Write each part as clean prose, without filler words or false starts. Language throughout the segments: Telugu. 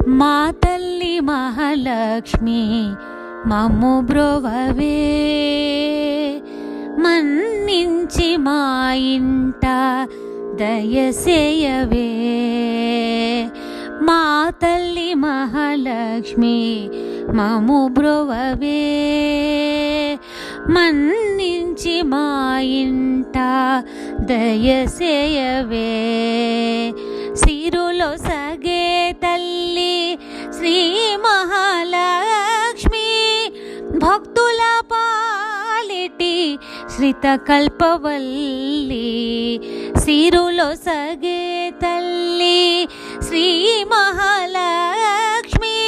మా తల్లి మహాలక్ష్మి మమ్ము బ్రోవవే, మన్నించి మా ఇంట దయసేయవే. మా తల్లి మహాలక్ష్మి మమ్ము బ్రోవవే, మన్నించి మా ఇంట దయసేయవే. సిరులో సగే తల్లి శ్రీ మహాలక్ష్మి, భక్తుల పాలిటి శ్రిత కల్పవల్లి. సిరులో సగే తల్లి శ్రీ మహాలక్ష్మి,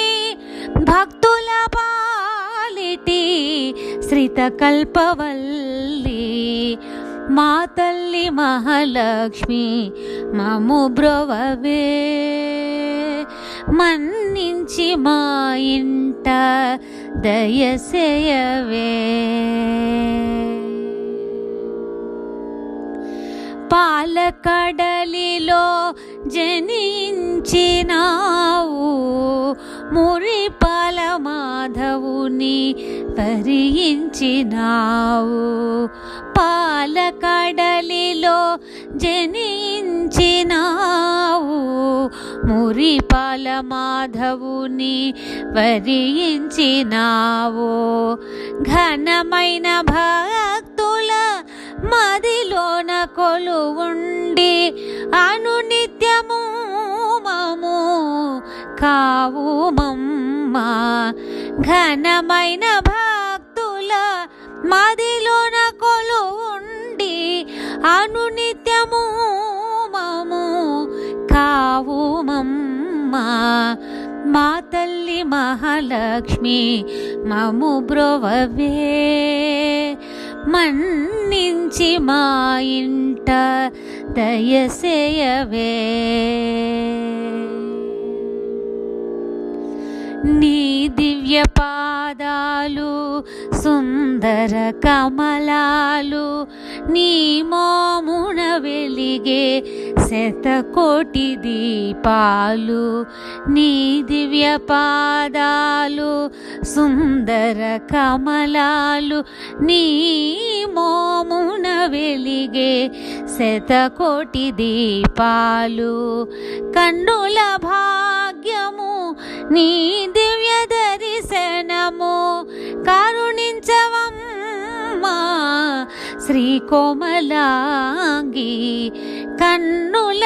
భక్తుల పాలిటి శ్రిత కల్పవల్లి. మా తల్లి మహాలక్ష్మి మమ్ము బ్రోవవే, మన్నించి మా ఇంట దయసేయవే. పాలకడలిలో జనించినావు, మురిపాల మాధవుని వరించినావు. పాలకడలిలో జనించినావు, మురిపాల మాధవుని వరించినావు. ఘనమైన భక్తుల మదిలోన కొలువుండి అనునిత్యము మము కావు మమ్మా. ఘనమైన భక్తుల మదిలోన కొలువుండి అనునిత్యము మము కావు మమ్మా. మా తల్లి మహాలక్ష్మి మమ్ము బ్రోవవే, మన్నించి మా ఇంట దయసేయవే. నీ దివ్య పాదాలు సుందర కమలాలు, నీ మోమున వెలిగే శతకోటి దీపాలు. నీ దివ్య పాదాలు సుందర కమలాలు, నీ మోమున వెలిగే శతకోటి దీపాలు. కన్నుల భాగ్యము నీ దివ్య దర్శనము, కరుణించవమ్మా శ్రీ కోమలాంగి. కన్నుల